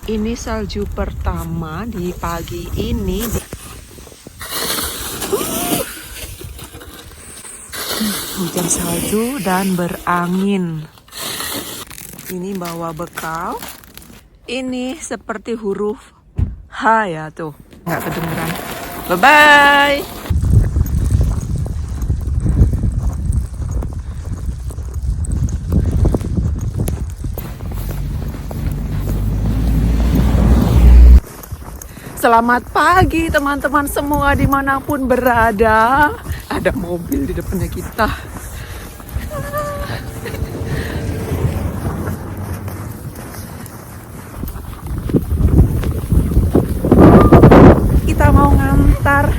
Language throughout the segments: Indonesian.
Ini salju pertama di pagi ini. Hujan salju dan berangin. Ini bawa bekal. Ini seperti huruf H ya tuh. Nggak kedengeran. Bye-bye. Selamat pagi teman-teman semua dimanapun berada. Ada mobil di depannya kita. Kita mau ngantar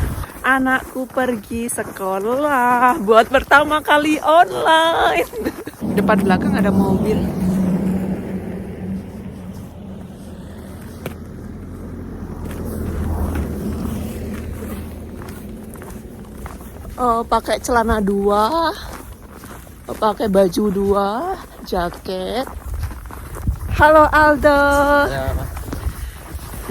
anakku pergi sekolah buat pertama kali online. Depan belakang ada mobil. Pakai celana 2, pakai baju 2, jaket. Halo Aldo. Ya,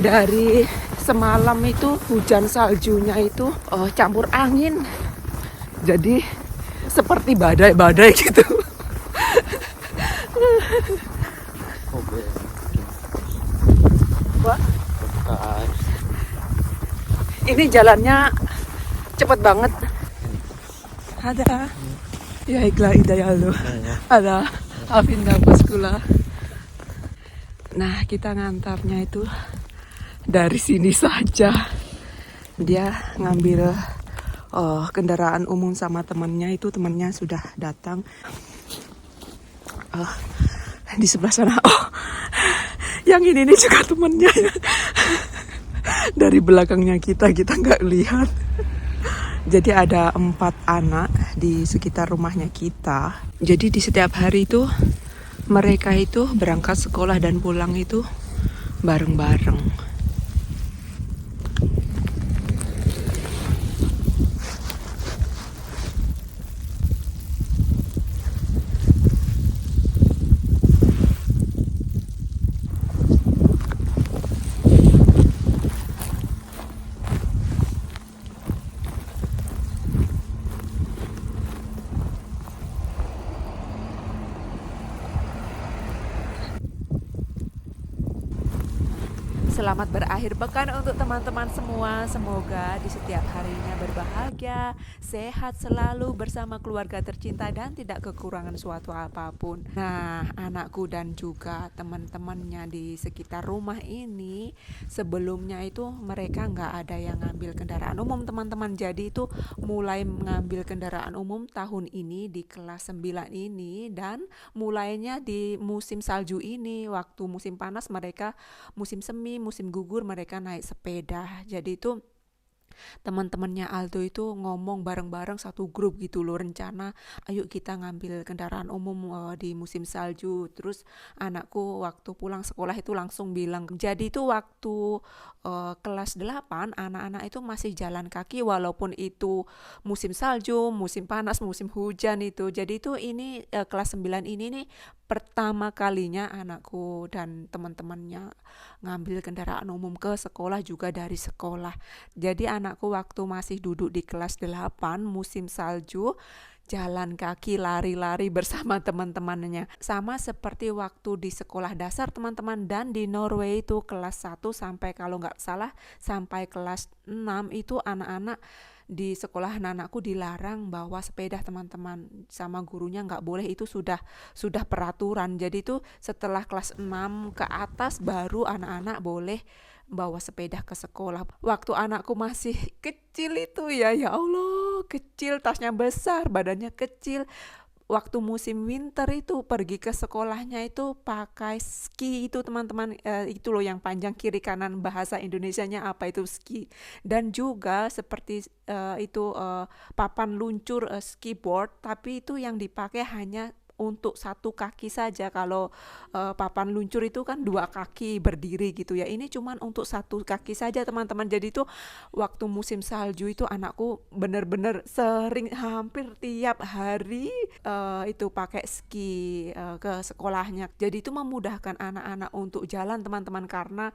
Dari semalam itu hujan saljunya itu campur angin. Jadi seperti badai-badai gitu. mobil Wah, bekas. ini jalannya cepet banget. Ada. Ya iklah idaya lu. Ada Avinda Paskula. Nah, kita ngantarnya itu dari sini saja. Dia ngambil kendaraan umum sama temannya, itu temannya sudah datang. Di sebelah sana. Yang ini juga temannya ya. Dari belakangnya kita nggak lihat. Jadi ada 4 anak di sekitar rumahnya kita. Jadi di setiap hari itu mereka itu berangkat sekolah dan pulang itu bareng-bareng. Selamat berakhir pekan untuk teman-teman semua. Semoga di setiap harinya berbahagia, sehat selalu bersama keluarga tercinta dan tidak kekurangan suatu apapun. Nah, anakku dan juga teman-temannya di sekitar rumah ini, sebelumnya itu mereka nggak ada yang ngambil kendaraan umum, teman-teman. Jadi itu mulai mengambil kendaraan umum tahun ini di kelas 9 ini, dan mulainya di musim salju ini. Waktu musim panas mereka, musim semi, musim gugur mereka naik sepeda. Jadi itu teman-temannya Aldo itu ngomong bareng-bareng satu grup gitu loh, rencana ayo kita ngambil kendaraan umum di musim salju. Terus anakku waktu pulang sekolah itu langsung bilang, jadi itu waktu kelas 8 anak-anak itu masih jalan kaki walaupun itu musim salju, musim panas, musim hujan itu. Jadi itu ini kelas 9 ini nih pertama kalinya anakku dan teman-temannya ngambil kendaraan umum ke sekolah, juga dari sekolah. Jadi anakku waktu masih duduk di kelas 8 musim salju, jalan kaki, lari-lari bersama teman-temannya. Sama seperti waktu di sekolah dasar teman-teman, dan di Norway itu kelas 1 sampai kalau nggak salah sampai kelas 6 itu anak-anak di sekolah anakku dilarang bawa sepeda teman-teman, sama gurunya nggak boleh, itu sudah peraturan. Jadi itu setelah kelas 6 ke atas baru anak-anak boleh bawa sepeda ke sekolah. Waktu anakku masih kecil itu ya Allah, kecil, tasnya besar, badannya kecil. Waktu musim winter itu pergi ke sekolahnya itu pakai ski itu teman-teman, itu loh yang panjang kiri kanan, bahasa Indonesianya apa itu ski. Dan juga seperti itu papan luncur, ski board, tapi itu yang dipakai hanya untuk satu kaki saja. Kalau papan luncur itu kan dua kaki berdiri gitu ya. Ini cuman untuk satu kaki saja teman-teman. Jadi itu waktu musim salju itu anakku bener-bener sering hampir tiap hari itu pakai ski ke sekolahnya. Jadi itu memudahkan anak-anak untuk jalan teman-teman karena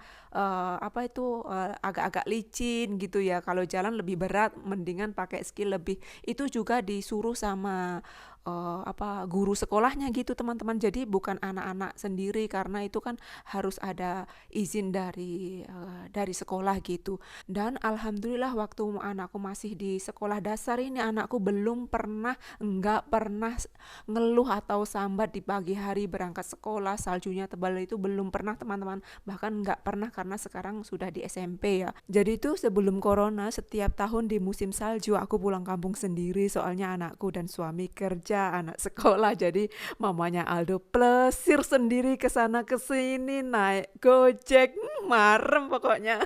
agak-agak licin gitu ya. Kalau jalan lebih berat, mendingan pakai ski lebih. Itu juga disuruh sama guru sekolahnya gitu teman-teman. Jadi bukan anak-anak sendiri karena itu kan harus ada izin dari sekolah gitu. Dan alhamdulillah waktu anakku masih di sekolah dasar ini anakku nggak pernah ngeluh atau sambat di pagi hari berangkat sekolah saljunya tebal, itu belum pernah teman-teman. Bahkan nggak pernah karena sekarang sudah di SMP ya. Jadi itu sebelum corona setiap tahun di musim salju aku pulang kampung sendiri, soalnya anakku dan suami kerja, anak sekolah. Jadi mamanya Aldo plesir sendiri ke sana ke sini naik Gojek, marem pokoknya.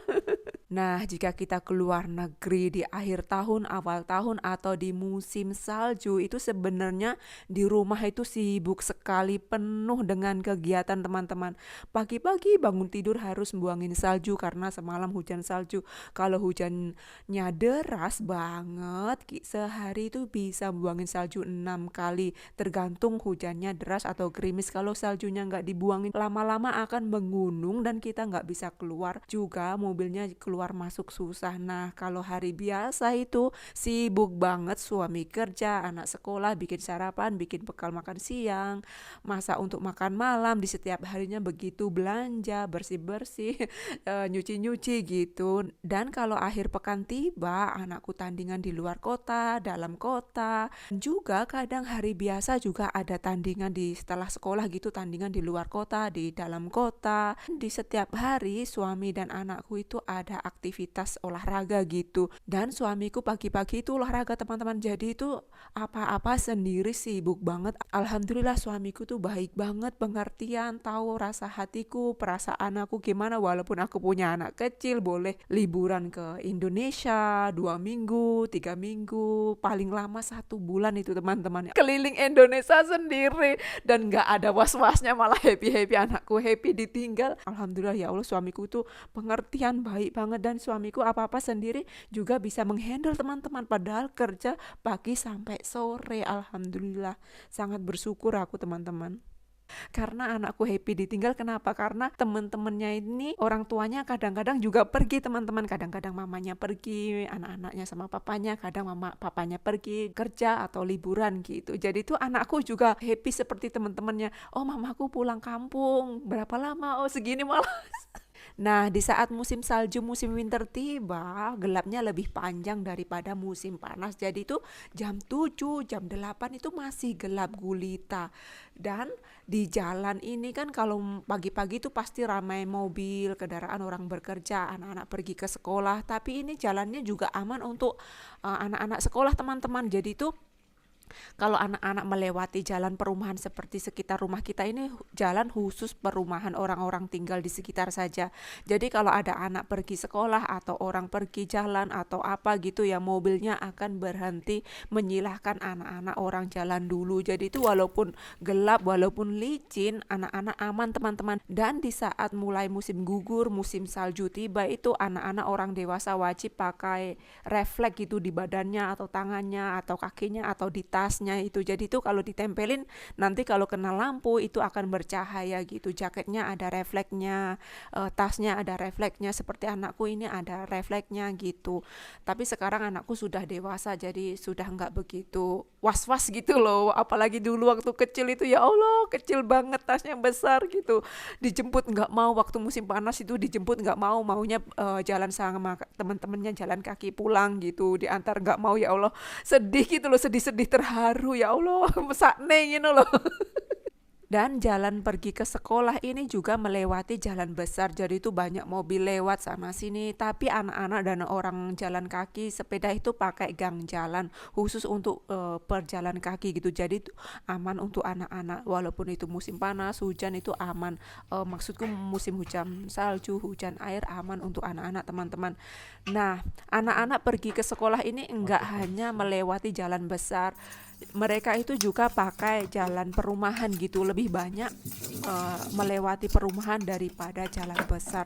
Nah, jika kita keluar negeri di akhir tahun, awal tahun, atau di musim salju, itu sebenarnya di rumah itu sibuk sekali, penuh dengan kegiatan teman-teman. Pagi-pagi bangun tidur harus buangin salju karena semalam hujan salju. Kalau hujannya deras banget, sehari itu bisa buangin salju 6 kali. Tergantung hujannya deras atau gerimis. Kalau saljunya nggak dibuangin, lama-lama akan mengunung dan kita nggak bisa keluar juga, mobilnya keluar masuk susah. Nah, kalau hari biasa itu sibuk banget, suami kerja, anak sekolah, bikin sarapan, bikin bekal makan siang, masak untuk makan malam, di setiap harinya begitu, belanja, bersih-bersih, nyuci-nyuci gitu. Dan kalau akhir pekan tiba, anakku tandingan di luar kota, dalam kota. Juga kadang hari biasa juga ada tandingan setelah sekolah gitu, tandingan di luar kota, di dalam kota. Di setiap hari suami dan anakku itu ada aktivitas olahraga gitu. Dan suamiku pagi-pagi itu olahraga teman-teman. Jadi itu apa-apa sendiri, sibuk banget. Alhamdulillah suamiku tuh baik banget, pengertian, tahu rasa hatiku, perasaan aku gimana. Walaupun aku punya anak kecil, boleh liburan ke Indonesia 2 minggu, 3 minggu, paling lama 1 bulan itu teman-teman. Keliling Indonesia sendiri dan gak ada was-wasnya, malah happy-happy, anakku happy ditinggal. Alhamdulillah ya Allah, suamiku tuh pengertian, baik banget. Dan suamiku apa-apa sendiri juga bisa menghandle teman-teman, padahal kerja pagi sampai sore. Alhamdulillah, sangat bersyukur aku teman-teman. Karena anakku happy ditinggal, kenapa? Karena temen-temennya ini orang tuanya kadang-kadang juga pergi teman-teman. Kadang-kadang mamanya pergi, anak-anaknya sama papanya, kadang papanya pergi kerja atau liburan gitu. Jadi tuh anakku juga happy seperti teman-temannya. Oh, mamaku pulang kampung, berapa lama? Oh, segini malah. Nah, di saat musim salju, musim winter tiba, gelapnya lebih panjang daripada musim panas. Jadi itu jam 7, jam 8 itu masih gelap gulita. Dan di jalan ini kan kalau pagi-pagi itu pasti ramai mobil, kendaraan orang bekerja, anak-anak pergi ke sekolah. Tapi ini jalannya juga aman untuk anak-anak sekolah teman-teman. Jadi itu kalau anak-anak melewati jalan perumahan seperti sekitar rumah kita ini, jalan khusus perumahan, orang-orang tinggal di sekitar saja. Jadi kalau ada anak pergi sekolah atau orang pergi jalan atau apa gitu ya, mobilnya akan berhenti menyilahkan anak-anak orang jalan dulu. Jadi itu walaupun gelap, walaupun licin, anak-anak aman teman-teman. Dan di saat mulai musim gugur, musim salju tiba, itu anak-anak orang dewasa wajib pakai refleks gitu di badannya atau tangannya atau kakinya atau di tasnya itu. Jadi itu kalau ditempelin nanti kalau kena lampu itu akan bercahaya gitu. Jaketnya ada refleksnya, tasnya ada refleksnya, seperti anakku ini ada refleksnya gitu. Tapi sekarang anakku sudah dewasa, jadi sudah nggak begitu was-was gitu loh. Apalagi dulu waktu kecil itu ya Allah, kecil banget, tasnya besar gitu. Dijemput nggak mau, waktu musim panas itu dijemput nggak mau, maunya jalan sama teman-temannya, jalan kaki pulang gitu, diantar nggak mau. Ya Allah, sedih gitu loh, sedih-sedih terharu, ya Allah, mesakne gitu loh. Dan jalan pergi ke sekolah ini juga melewati jalan besar, jadi itu banyak mobil lewat sana sini. Tapi anak-anak dan orang jalan kaki, sepeda itu pakai gang jalan khusus untuk perjalan kaki gitu. Jadi itu aman untuk anak-anak, walaupun itu musim panas, hujan itu aman. Maksudku musim hujan salju, hujan air, aman untuk anak-anak teman-teman. Nah, anak-anak pergi ke sekolah ini enggak hanya melewati jalan besar. mereka itu juga pakai jalan perumahan gitu, lebih banyak melewati perumahan daripada jalan besar.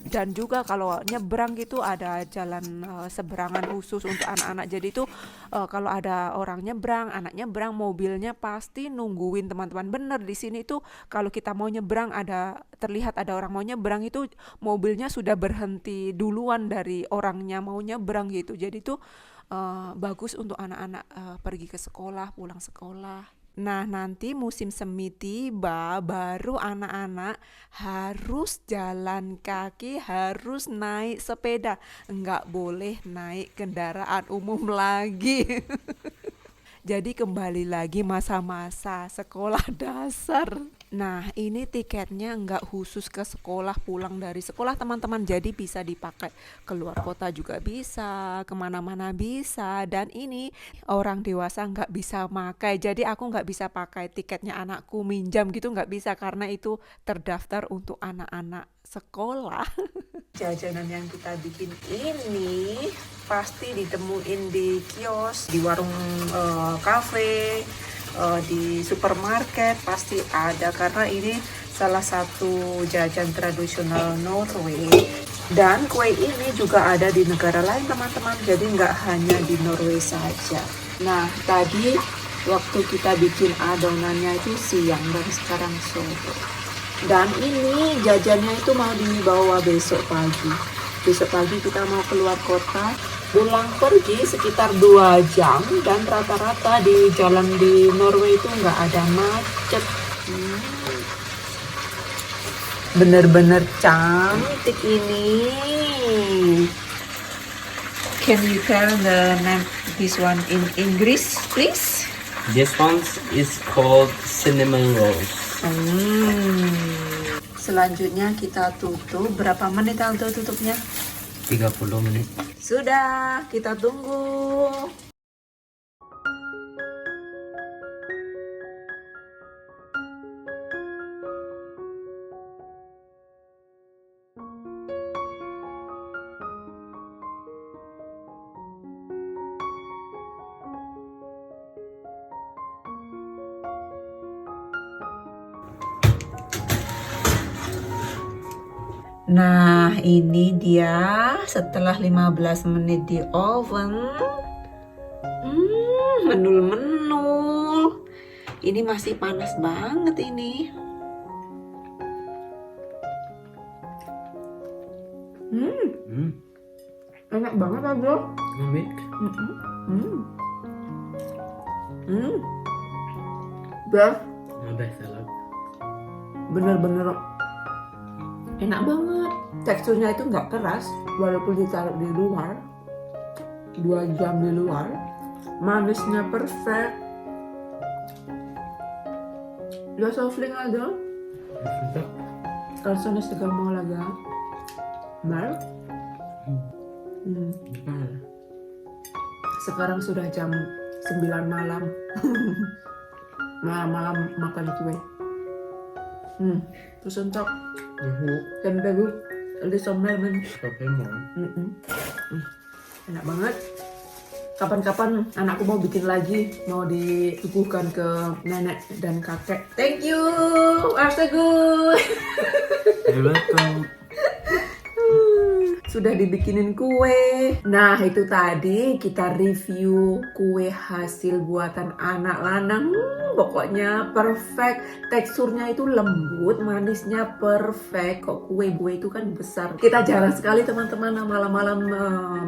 Dan juga kalau nyebrang gitu ada jalan seberangan khusus untuk anak-anak. Jadi itu kalau ada orang nyebrang, anak nyebrang, mobilnya pasti nungguin teman-teman. Bener di sini tuh kalau kita mau nyebrang, ada terlihat ada orang mau nyebrang itu mobilnya sudah berhenti duluan dari orangnya mau nyebrang gitu. Jadi tuh bagus untuk anak-anak pergi ke sekolah, pulang sekolah. Nah, nanti musim semi tiba, baru anak-anak harus jalan kaki, harus naik sepeda. Nggak boleh naik kendaraan umum lagi. Jadi kembali lagi masa-masa sekolah dasar. Nah, ini tiketnya nggak khusus ke sekolah, pulang dari sekolah teman-teman. Jadi bisa dipakai keluar kota juga bisa, kemana-mana bisa. Dan ini orang dewasa nggak bisa pakai. Jadi aku nggak bisa pakai tiketnya anakku minjam gitu, nggak bisa. Karena itu terdaftar untuk anak-anak sekolah. Jajanan yang kita bikin ini pasti ditemuin di kios, di warung kafe, di supermarket pasti ada karena ini salah satu jajan tradisional Norway. Dan kue ini juga ada di negara lain teman-teman, jadi nggak hanya di Norway saja. Nah, tadi waktu kita bikin adonannya itu siang dan sekarang sore. Dan ini jajannya itu mau dibawa besok pagi. Besok pagi kita mau keluar kota, pulang pergi sekitar 2 jam, dan rata-rata di jalan di Norway itu nggak ada macet. Bener-bener cantik ini. Can you tell the name this one in English, please? This one is called cinnamon rolls. Selanjutnya kita tutup. Berapa menit Aldo tutupnya? 30 menit. Sudah, kita tunggu. Nah, ini dia setelah 15 menit di oven. Menul-menul. Ini masih panas banget ini. Enak banget Aldo. Bener-bener enak banget. Teksturnya itu nggak keras, walaupun ditaruh di luar 2 jam di luar. Manisnya perfect. Jag så flink Aldo. Alltså nästa gång mau laga. Mal. Sekarang sudah jam 9 malam. Malam makan kue. Terus untuk dan baru ada sommelmen. Enak banget. Kapan-kapan anakku mau bikin lagi, mau disuguhkan ke nenek dan kakek. Thank you, Arsegun. You're welcome. Sudah dibikinin kue. Nah, itu tadi kita review kue hasil buatan anak lanang. Pokoknya perfect. Teksturnya itu lembut, manisnya perfect. Kok kue itu kan besar. Kita jarang sekali teman-teman malam-malam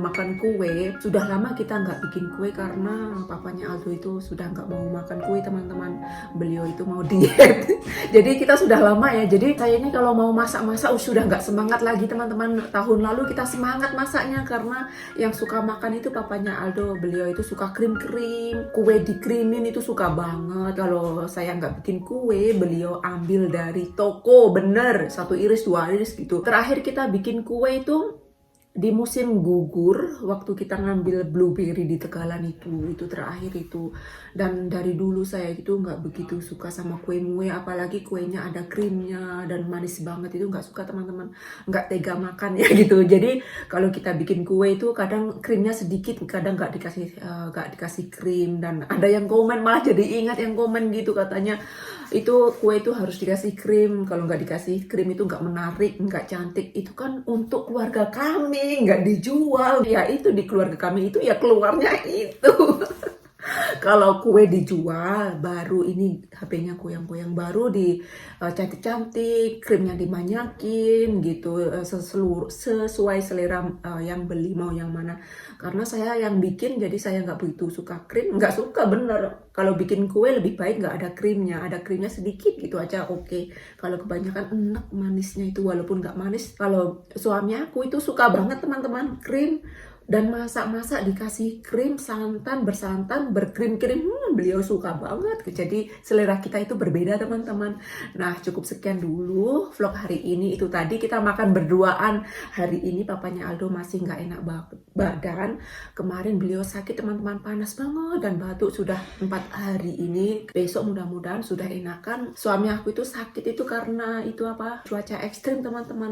makan kue. Sudah lama kita nggak bikin kue karena papanya Aldo itu sudah nggak mau makan kue teman-teman. Beliau itu mau diet. Jadi kita sudah lama ya. Jadi kayaknya kalau mau masak-masak sudah nggak semangat lagi teman-teman. Tahun lalu kita semangat masaknya karena yang suka makan itu papanya Aldo. Beliau itu suka krim-krim, kue dikrimin itu suka banget. Kalau saya nggak bikin kue, beliau ambil dari toko, bener 1 iris 2 iris gitu. Terakhir kita bikin kue itu di musim gugur waktu kita ngambil blueberry di Tegalan itu terakhir itu. Dan dari dulu saya itu nggak begitu suka sama kue-mue, apalagi kuenya ada krimnya dan manis banget, itu nggak suka teman-teman, nggak tega makan ya gitu. Jadi kalau kita bikin kue itu kadang krimnya sedikit, kadang nggak dikasih krim, dan ada yang komen, malah jadi ingat yang komen gitu, katanya itu kue itu harus dikasih krim, kalau nggak dikasih krim itu nggak menarik, nggak cantik. Itu kan untuk keluarga kami, nggak dijual ya. Itu di keluarga kami itu ya keluarnya itu. Kalau kue dijual baru, ini HP-nya goyang-goyang, baru di cantik-cantik, krimnya dibanyakin gitu, sesuai selera yang beli mau yang mana. Karena saya yang bikin, jadi saya nggak begitu suka krim, nggak suka bener. Kalau bikin kue lebih baik nggak ada krimnya sedikit gitu aja oke. Kalau kebanyakan enak manisnya itu, walaupun nggak manis. Kalau suami aku itu suka banget teman-teman krim, dan masak-masak dikasih krim, bersantan, berkrim-krim, beliau suka banget. Jadi selera kita itu berbeda teman-teman. Nah, cukup sekian dulu vlog hari ini. Itu tadi kita makan berduaan. Hari ini papanya Aldo masih nggak enak badan. Kemarin beliau sakit teman-teman, panas banget dan batuk sudah 4 hari ini. Besok mudah-mudahan sudah enakan. Suami aku itu sakit itu karena itu cuaca ekstrim teman-teman.